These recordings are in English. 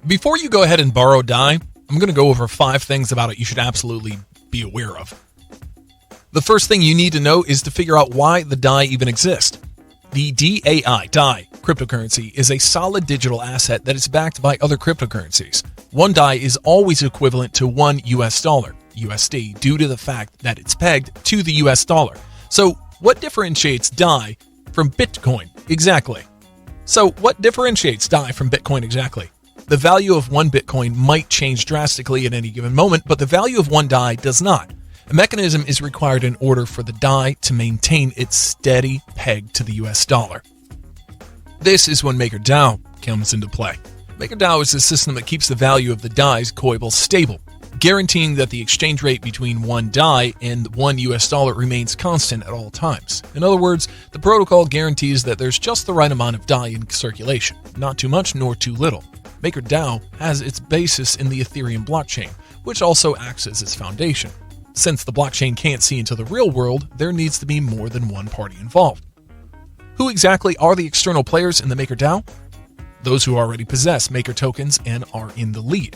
Before you go ahead and borrow DAI, I'm going to go over 5 things about it you should absolutely be aware of. The first thing you need to know is to figure out why the DAI even exists. The DAI cryptocurrency is a solid digital asset that is backed by other cryptocurrencies. One DAI is always equivalent to one US dollar, USD, due to the fact that it's pegged to the US dollar. So, what differentiates DAI from Bitcoin exactly? The value of one Bitcoin might change drastically at any given moment, but the value of one DAI does not. A mechanism is required in order for the DAI to maintain its steady peg to the US dollar. This is when MakerDAO comes into play. MakerDAO is a system that keeps the value of the DAI's coinable stable, guaranteeing that the exchange rate between one DAI and one US dollar remains constant at all times. In other words, the protocol guarantees that there's just the right amount of DAI in circulation, not too much nor too little. MakerDAO has its basis in the Ethereum blockchain, which also acts as its foundation. Since the blockchain can't see into the real world, there needs to be more than one party involved. Who exactly are the external players in the MakerDAO? Those who already possess Maker tokens and are in the lead.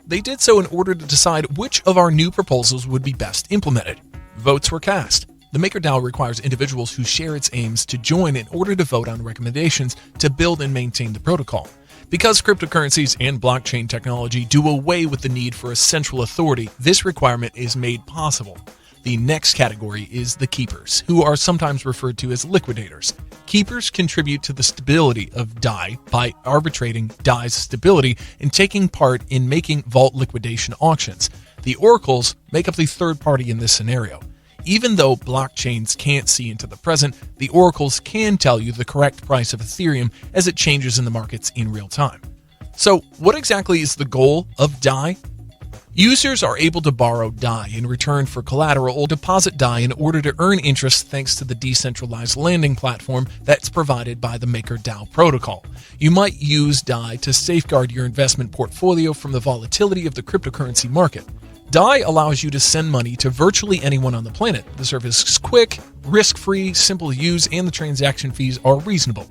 They did so in order to decide which of our new proposals would be best implemented. Votes were cast. The MakerDAO requires individuals who share its aims to join in order to vote on recommendations to build and maintain the protocol. Because cryptocurrencies and blockchain technology do away with the need for a central authority, this requirement is made possible. The next category is the keepers, who are sometimes referred to as liquidators. Keepers contribute to the stability of DAI by arbitrating DAI's stability and taking part in making vault liquidation auctions. The oracles make up the third party in this scenario. Even though blockchains can't see into the present, the oracles can tell you the correct price of Ethereum as it changes in the markets in real time. So, what exactly is the goal of DAI? Users are able to borrow DAI in return for collateral or deposit DAI in order to earn interest thanks to the decentralized lending platform that's provided by the MakerDAO protocol. You might use DAI to safeguard your investment portfolio from the volatility of the cryptocurrency market. DAI allows you to send money to virtually anyone on the planet. The service is quick, risk-free, simple to use, and the transaction fees are reasonable.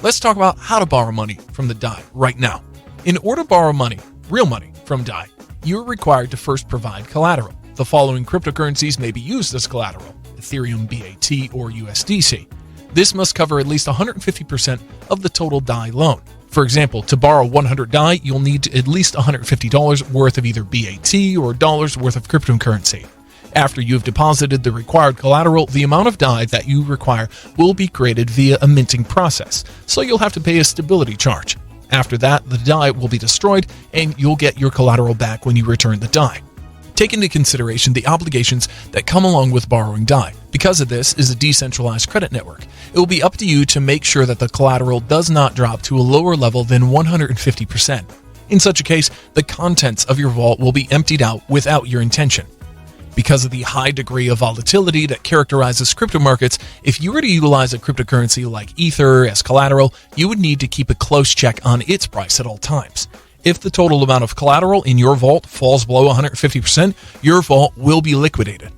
Let's talk about how to borrow money from the DAI right now. In order to borrow money, real money, from DAI, you're required to first provide collateral. The following cryptocurrencies may be used as collateral: Ethereum, BAT, or USDC. This must cover at least 150% of the total DAI loan. For example, to borrow 100 DAI, you'll need at least $150 worth of either BAT or dollars worth of cryptocurrency. After you've deposited the required collateral, the amount of DAI that you require will be created via a minting process, so you'll have to pay a stability charge. After that, the DAI will be destroyed, and you'll get your collateral back when you return the DAI. Take into consideration the obligations that come along with borrowing DAI. Because of this is a decentralized credit network, it will be up to you to make sure that the collateral does not drop to a lower level than 150%. In such a case, the contents of your vault will be emptied out without your intention. Because of the high degree of volatility that characterizes crypto markets, if you were to utilize a cryptocurrency like Ether as collateral, you would need to keep a close check on its price at all times. If the total amount of collateral in your vault falls below 150%, your vault will be liquidated.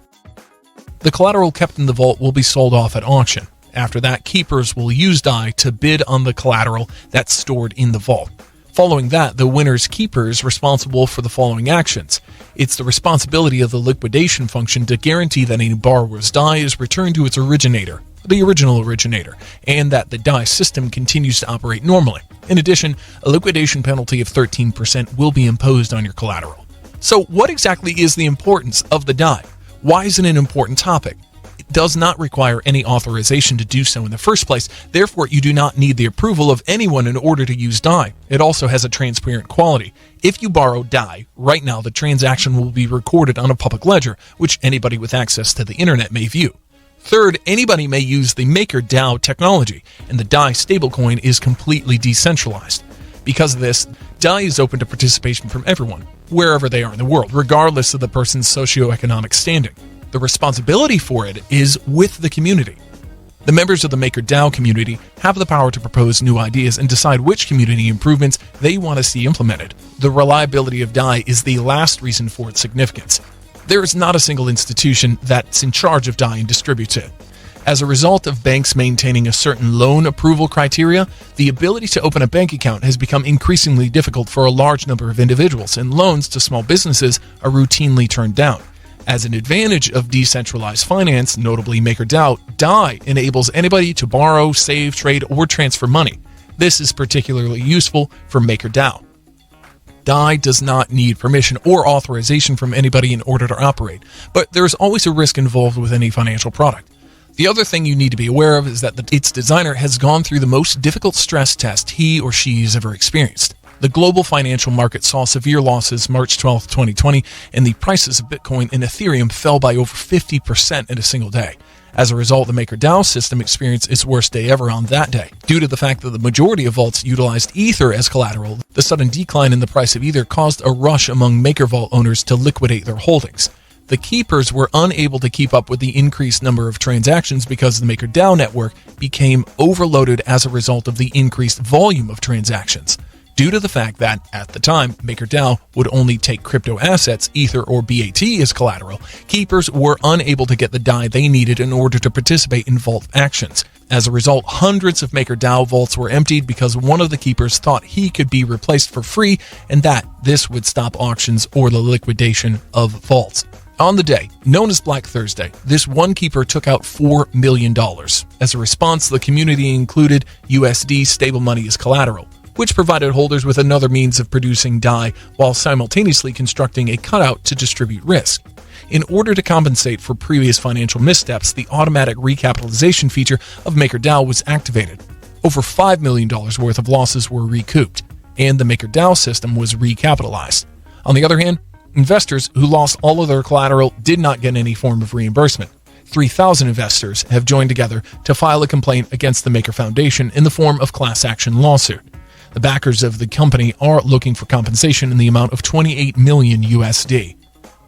The collateral kept in the vault will be sold off at auction. After that, keepers will use DAI to bid on the collateral that's stored in the vault. Following that, the winner's keeper is responsible for the following actions. It's the responsibility of the liquidation function to guarantee that any borrower's DAI is returned to its originator, the original originator, and that the DAI system continues to operate normally. In addition, a liquidation penalty of 13% will be imposed on your collateral. So what exactly is the importance of the DAI? Why is it an important topic? It does not require any authorization to do so in the first place, therefore you do not need the approval of anyone in order to use DAI. It also has a transparent quality. If you borrow DAI, right now the transaction will be recorded on a public ledger, which anybody with access to the internet may view. Third, anybody may use the MakerDAO technology, and the DAI stablecoin is completely decentralized. Because of this, DAI is open to participation from everyone, wherever they are in the world, regardless of the person's socioeconomic standing. The responsibility for it is with the community. The members of the MakerDAO community have the power to propose new ideas and decide which community improvements they want to see implemented. The reliability of DAI is the last reason for its significance. There is not a single institution that's in charge of DAI and distributes it. As a result of banks maintaining a certain loan approval criteria, the ability to open a bank account has become increasingly difficult for a large number of individuals, and loans to small businesses are routinely turned down. As an advantage of decentralized finance, notably MakerDAO, DAI enables anybody to borrow, save, trade, or transfer money. This is particularly useful for MakerDAO. DAI does not need permission or authorization from anybody in order to operate, but there is always a risk involved with any financial product. The other thing you need to be aware of is that its designer has gone through the most difficult stress test he or she has ever experienced. The global financial market saw severe losses March 12, 2020, and the prices of Bitcoin and Ethereum fell by over 50% in a single day. As a result, the MakerDAO system experienced its worst day ever on that day. Due to the fact that the majority of vaults utilized Ether as collateral, the sudden decline in the price of Ether caused a rush among MakerVault owners to liquidate their holdings. The keepers were unable to keep up with the increased number of transactions because the MakerDAO network became overloaded as a result of the increased volume of transactions. Due to the fact that, at the time, MakerDAO would only take crypto assets, Ether or BAT as collateral, keepers were unable to get the DAI they needed in order to participate in vault actions. As a result, hundreds of MakerDAO vaults were emptied because one of the keepers thought he could be replaced for free and that this would stop auctions or the liquidation of vaults. On the day, known as Black Thursday, this one keeper took out $4 million. As a response, the community included USD stable money as collateral, which provided holders with another means of producing DAI while simultaneously constructing a cutout to distribute risk. In order to compensate for previous financial missteps, the automatic recapitalization feature of MakerDAO was activated. Over $5 million worth of losses were recouped, and the MakerDAO system was recapitalized. On the other hand, investors who lost all of their collateral did not get any form of reimbursement. 3,000 investors have joined together to file a complaint against the Maker Foundation in the form of class action lawsuit. The backers of the company are looking for compensation in the amount of 28 million USD.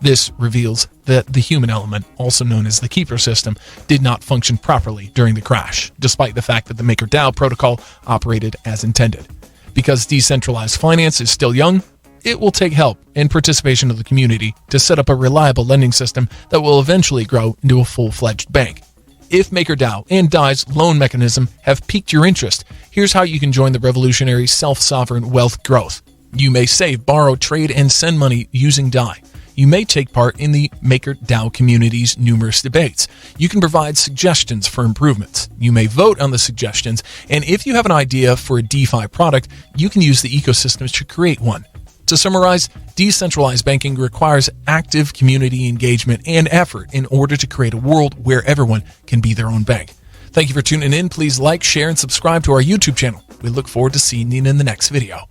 This reveals that the human element, also known as the keeper system, did not function properly during the crash, despite the fact that the MakerDAO protocol operated as intended. Because decentralized finance is still young, it will take help and participation of the community to set up a reliable lending system that will eventually grow into a full-fledged bank. If MakerDAO and DAI's loan mechanism have piqued your interest, here's how you can join the revolutionary self-sovereign wealth growth. You may save, borrow, trade, and send money using DAI. You may take part in the MakerDAO community's numerous debates. You can provide suggestions for improvements. You may vote on the suggestions, and if you have an idea for a DeFi product, you can use the ecosystem to create one. To summarize, decentralized banking requires active community engagement and effort in order to create a world where everyone can be their own bank. Thank you for tuning in. Please like, share, and subscribe to our YouTube channel. We look forward to seeing you in the next video.